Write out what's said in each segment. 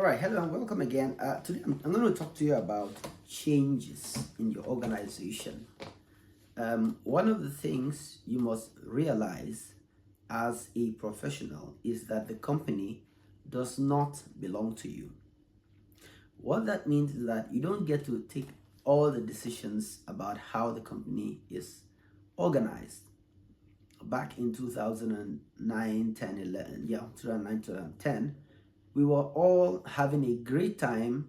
All right, hello and welcome again. Today I'm going to talk to you about changes in your organization. One of the things you must realize as a professional is that the company does not belong to you. What that means is that you don't get to take all the decisions about how the company is organized. Back in 2009, 10, 11, 2009, 2010, we were all having a great time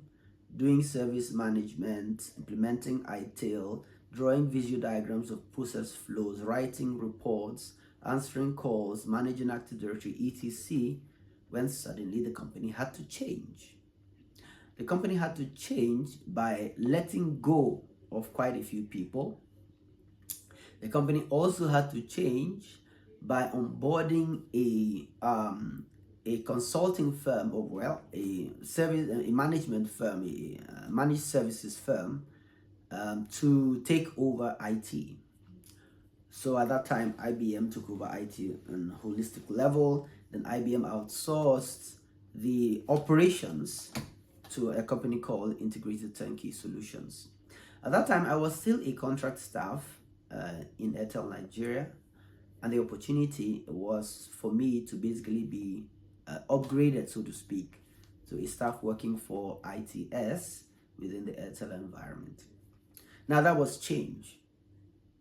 doing service management, implementing ITIL, drawing visual diagrams of process flows, writing reports, answering calls, managing Active Directory, etc., when suddenly the company had to change. The company had to change by letting go of quite a few people. The company also had to change by onboarding a consulting firm, or a management firm, a managed services firm, to take over IT. So at that time, IBM took over IT on a holistic level. Then IBM outsourced the operations to a company called Integrated Turnkey Solutions. At that time, I was still a contract staff in Airtel Nigeria, and the opportunity was for me to basically be upgraded, so to speak, to a staff working for ITS within the Airtel environment. Now that was change.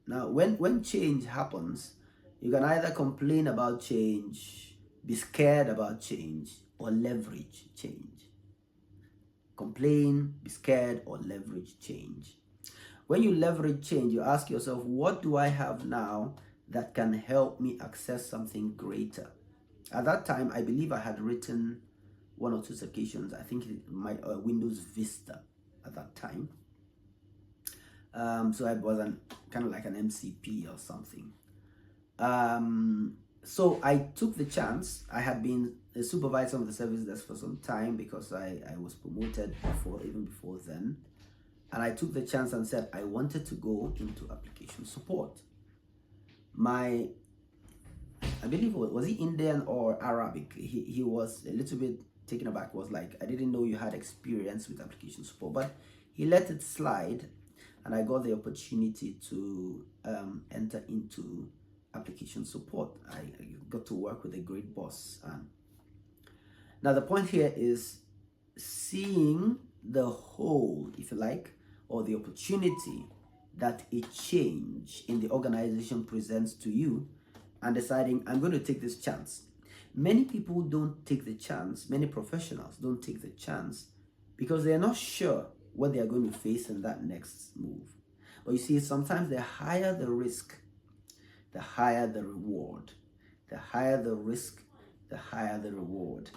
Now when change happens, you can either complain about change, be scared about change, or leverage change. Complain, be scared, or leverage change. When you leverage change, you ask yourself, what do I have now that can help me access something greater? At that time, I believe I had written one or two certifications. I think my Windows Vista at that time. So I was kind of like an MCP or something. So I took the chance. I had been a supervisor of the service desk for some time because I was promoted even before then. And I took the chance and said I wanted to go into application support. I believe, was he Indian or Arabic? He was a little bit taken aback, was like, I didn't know you had experience with application support, but he let it slide, and I got the opportunity to enter into application support. I got to work with a great boss. Now the point here is seeing the whole, if you like, or the opportunity that a change in the organization presents to you, and deciding, I'm going to take this chance. Many people don't take the chance, many professionals don't take the chance because they're not sure what they are going to face in that next move. But you see, sometimes the higher the risk, the higher the reward. The higher the risk, the higher the reward.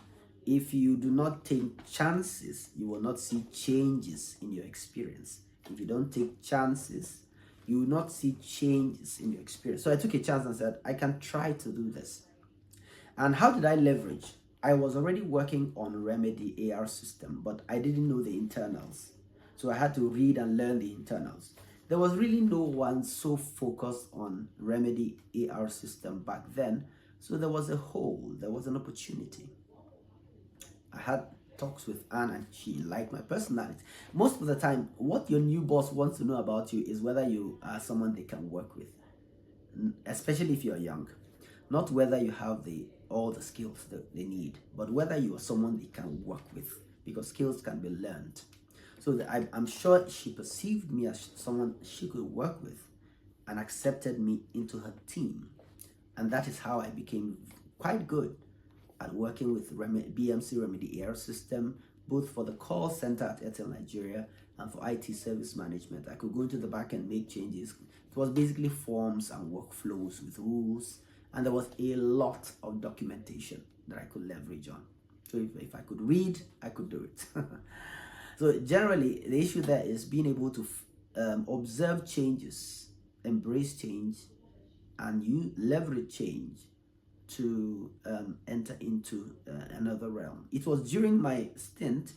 If you do not take chances, you will not see changes in your experience. If you don't take chances, you will not see changes in your experience. So I took a chance and said, I can try to do this. And how did I leverage? I was already working on Remedy AR system, but I didn't know the internals. So I had to read and learn the internals. There was really no one so focused on Remedy AR system back then. So there was a hole, there was an opportunity. I had talks with Anne and she liked my personality. Most of the time, what your new boss wants to know about you is whether you are someone they can work with, especially if you're young. Not whether you have all the skills that they need, but whether you are someone they can work with, because skills can be learned. So I'm sure she perceived me as someone she could work with and accepted me into her team. And that is how I became quite good at working with BMC Remedy AR system, both for the call center at Airtel Nigeria and for IT service management. I could go into the back and make changes. It was basically forms and workflows with rules, and there was a lot of documentation that I could leverage on. So if I could read, I could do it. So generally, the issue there is being able to observe changes, embrace change, and you leverage change to enter into another realm. It was during my stint,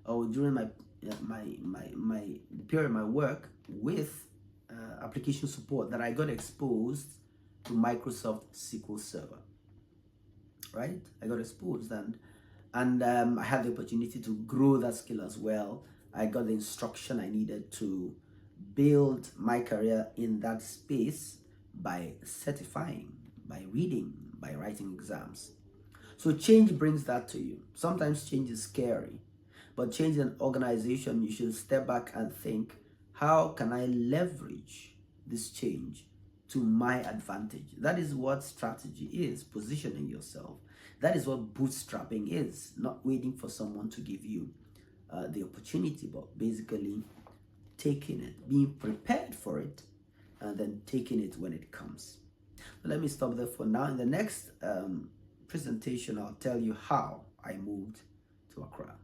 or during my period of my work with application support, that I got exposed to Microsoft SQL Server. Right? I got exposed, and And I had the opportunity to grow that skill as well. I got the instruction I needed to build my career in that space by certifying, by reading, by writing exams. So change brings that to you. Sometimes change is scary, but change in an organization, you should step back and think, how can I leverage this change to my advantage? That is what strategy is, positioning yourself. That is what bootstrapping is, not waiting for someone to give you the opportunity, but basically taking it, being prepared for it, and then taking it when it comes. But let me stop there for now. In the next presentation, I'll tell you how I moved to Accra.